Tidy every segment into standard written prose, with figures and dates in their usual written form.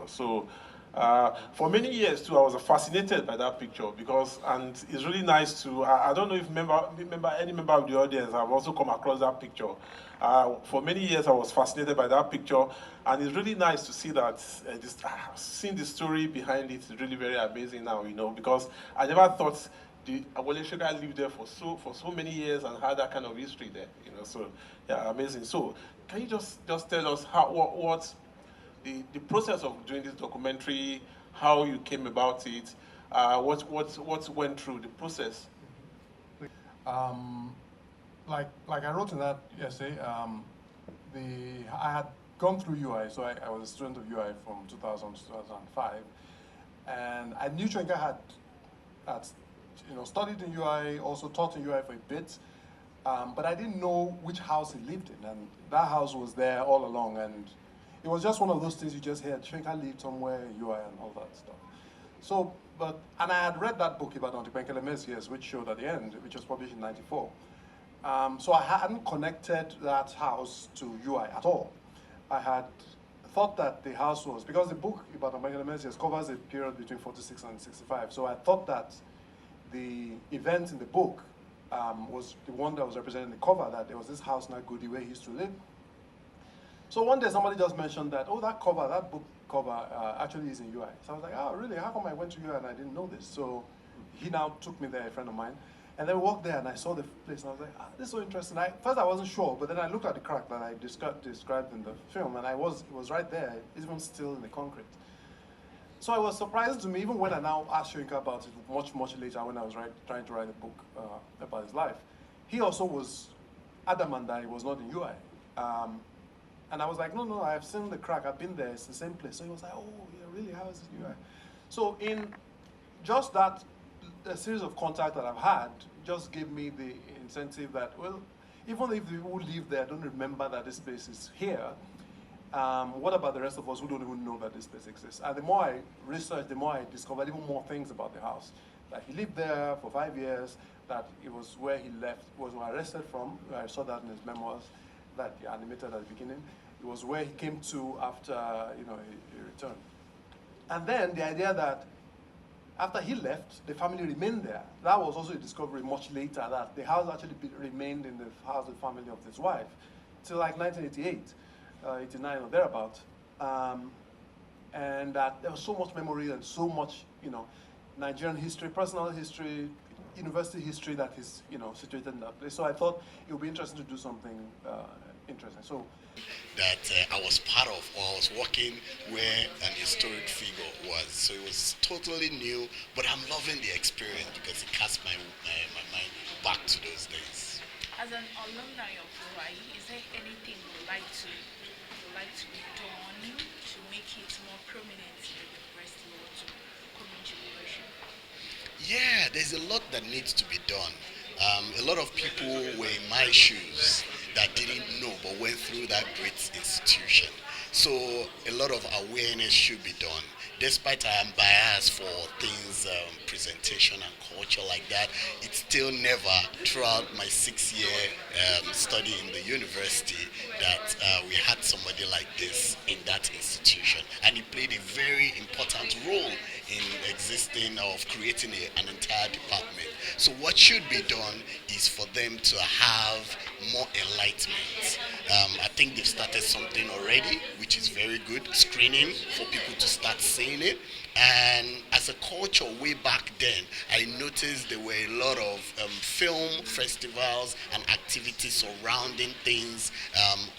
So for many years too, I was fascinated by that picture and it's really nice to, I don't know if any member of the audience have also come across that picture. For many years, I was fascinated by that picture, and it's really nice to see that, seeing the story behind it is really very amazing now, because I never thought the Wole lived there for so many years and had that kind of history there, so yeah, amazing. So can you just tell us what the process of doing this documentary, how you came about it, what went through the process? Like I wrote in that essay, I had gone through UI, so I was a student of UI from 2000 to 2005, and I knew Soyinka had studied in UI, also taught in UI for a bit, but I didn't know which house he lived in, and that house was there all along, and it was just one of those things you just heard, Soyinka lived somewhere in UI and all that stuff. So, and I had read that book about Antiquankele Messias, which showed at the end, which was published in '94. So I hadn't connected that house to UI at all. I had thought that the house was, because the book about Antiquankele Messias covers a period between 46 and 65, so I thought that the event in the book was the one that was representing the cover, that there was this house in Agodi where he used to live. So one day somebody just mentioned that, oh, that book cover actually is in UI. So I was like, oh, really? How come I went to UI and I didn't know this? So he now took me there, a friend of mine. And then we walked there and I saw the place and I was like, this is so interesting. First I wasn't sure, but then I looked at the crack that I described in the film, and it was right there, even still in the concrete. So it was surprising to me, even when I now asked Soyinka about it much, much later when I was trying to write a book about his life. He also was adamant that he was not in UI. And I was like, no, I've seen the crack, I've been there, it's the same place. So he was like, oh, yeah, really, how is it UI? So in just that, a series of contacts that I've had just gave me the incentive that, well, even if the people who live there don't remember that this place is here, what about the rest of us who don't even know that this place exists? And the more I researched, the more I discovered even more things about the house. That he lived there for 5 years, that it was where he left, was arrested from. I saw that in his memoirs that he animated at the beginning. It was where he came to after he returned. And then the idea that after he left, the family remained there. That was also a discovery much later, that the house actually remained in the house of the family of his wife till like 1988, 89 or thereabout. And that there was so much memory and so much, Nigerian history, personal history, university history that is, situated in that place. So I thought it would be interesting to do something interesting. So that I was part of, or I was working where an historic figure was. So it was totally new, but I'm loving the experience because it casts my mind back to those days. As an alumni of UI, is there anything you'd like to be done to make it more prominent in the university or to community relation? Yeah, there's a lot that needs to be done. A lot of people were in my shoes that didn't know but went through that great institution. So a lot of awareness should be done. Despite I am biased for things, presentation and culture like that, it's still never throughout my 6-year study in the university that we had somebody like this in that institution. And he played a very important role in existing, of creating an entire department. So what should be done is for them to have more enlightenment. I think they've started something already, which is very good, screening for people to start seeing it. And as a culture way back then, I noticed there were a lot of film festivals and activities surrounding things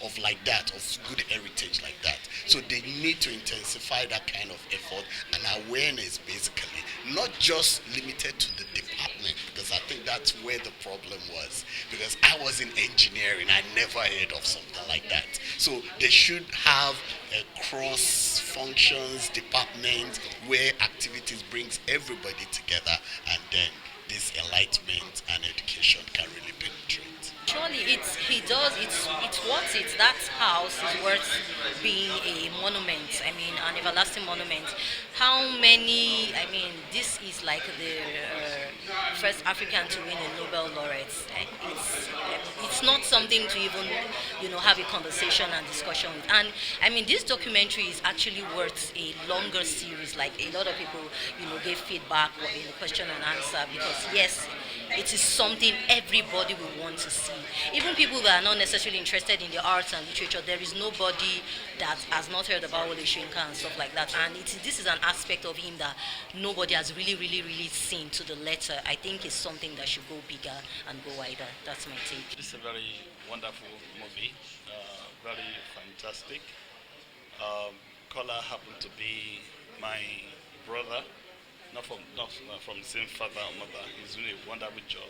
of like that, of good heritage like that. So they need to intensify that kind of effort and awareness, basically, not just limited to the department, because I think that's where the problem was. Because I was in engineering, I never heard of something like that. So they should have a cross functions department where activities brings everybody together, and then this enlightenment and education can really penetrate. Surely it's worth it. That house is worth being a monument. I mean, an everlasting monument. How many? I mean, this is like the first African to win a Nobel laureate. It's not something to even have a conversation and discussion with. And I mean, this documentary is actually worth a longer series. Like a lot of people gave feedback in the question and answer, because yes, it is something everybody will want to see. Even people that are not necessarily interested in the arts and literature, there is nobody that has not heard about Wole Soyinka and stuff like that. And this is an aspect of him that nobody has really, really, really seen to the letter. I think it's something that should go bigger and go wider. That's my take. This is a very wonderful movie, very fantastic. Kola happened to be my brother, not from the same father or mother. He's doing a wonderful job,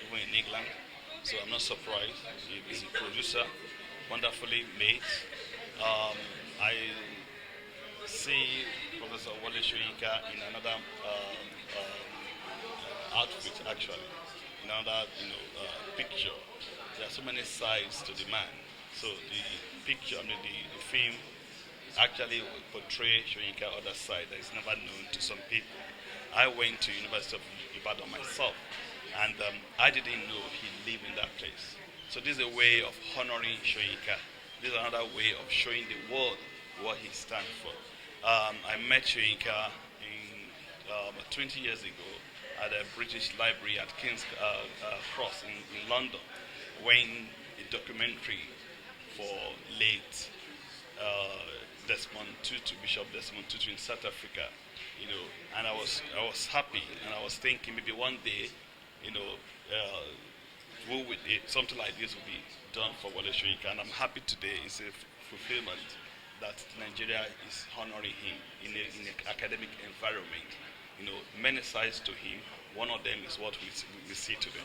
even in England. So I'm not surprised. He's a producer, wonderfully made. I see Professor Wole Soyinka in another outfit, actually, in another picture. There are so many sides to the man. So the picture, the film actually portray Soyinka other side that is never known to some people. I went to University of Ibadan myself, and I didn't know he lived in that place. So this is a way of honoring Soyinka. This is another way of showing the world what he stands for. I met Soyinka in 20 years ago at the British Library at King's Cross in London, when a documentary for late Desmond Tutu, Bishop Desmond Tutu in South Africa, and I was happy, and I was thinking maybe one day, something like this will be done for Wole Soyinka, and I'm happy today. It's a fulfillment that Nigeria is honoring him in an academic environment. Many sides to him. One of them is what we see today.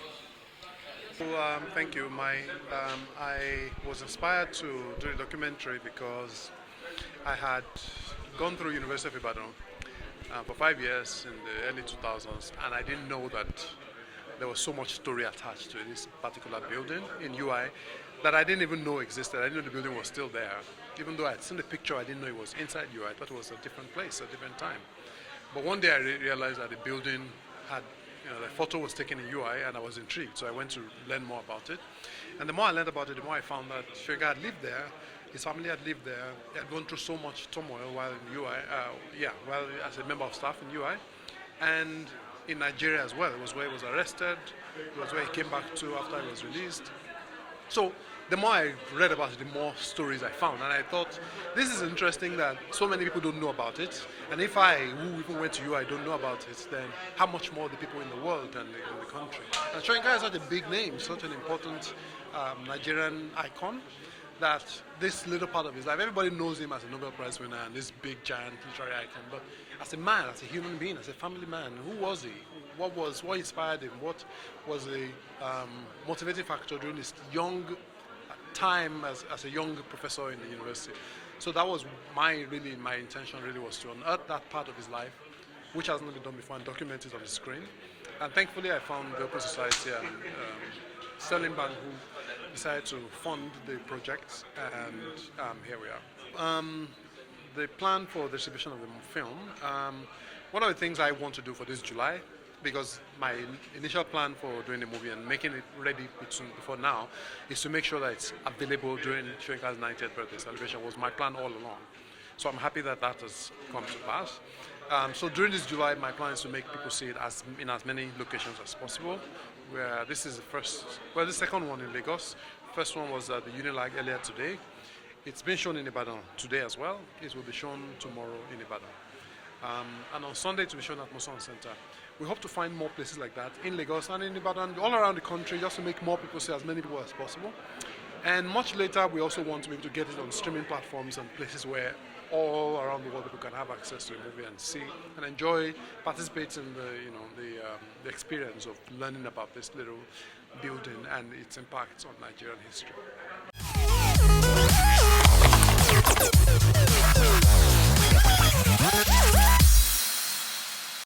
Well, thank you. I was inspired to do a documentary because I had gone through University of Ibadan for 5 years in the early 2000s, and I didn't know that there was so much story attached to this particular building in UI that I didn't even know existed. I didn't know the building was still there. Even though I'd seen the picture, I didn't know it was inside UI. I thought it was a different place, a different time. But one day I realized that the building had, the photo was taken in UI, and I was intrigued. So I went to learn more about it. And the more I learned about it, the more I found that Soyinka had lived there. His family had lived there. He had gone through so much turmoil while in UI, while as a member of staff in UI. And in Nigeria as well. It was where he was arrested. It was where he came back to after he was released. So the more I read about it, the more stories I found. And I thought, this is interesting that so many people don't know about it. And if I, who even went to UI, don't know about it, then how much more the people in the world and in the country. And Soyinka is such a big name, such an important Nigerian icon, that this little part of his life, everybody knows him as a Nobel Prize winner and this big, giant literary icon. But as a man, as a human being, as a family man, who was he? What inspired him? What was the motivating factor during his young time as a young professor in the university? So that was my intention really was to unearth that part of his life, which has not been done before, and document it on the screen. And thankfully I found the Open Society and Sterling Bank, who decided to fund the project, and here we are. The plan for the distribution of the film, one of the things I want to do for this July, because my initial plan for doing the movie and making it ready before now is to make sure that it's available during Soyinka's 90th birthday celebration, was my plan all along. So I'm happy that that has come to pass. So during this July, my plan is to make people see it in as many locations as possible. Where this is the second one in Lagos. First one was at the Unilag earlier today. It's been shown in Ibadan today as well. It will be shown tomorrow in Ibadan. And on Sunday it will be shown at Moson Center. We hope to find more places like that in Lagos and in Ibadan, all around the country, just to make more people see as many people as possible. And much later, we also want to be able to get it on streaming platforms and places where all around the world people can have access to a movie and see and enjoy, participate in the experience of learning about this little building and its impact on Nigerian history.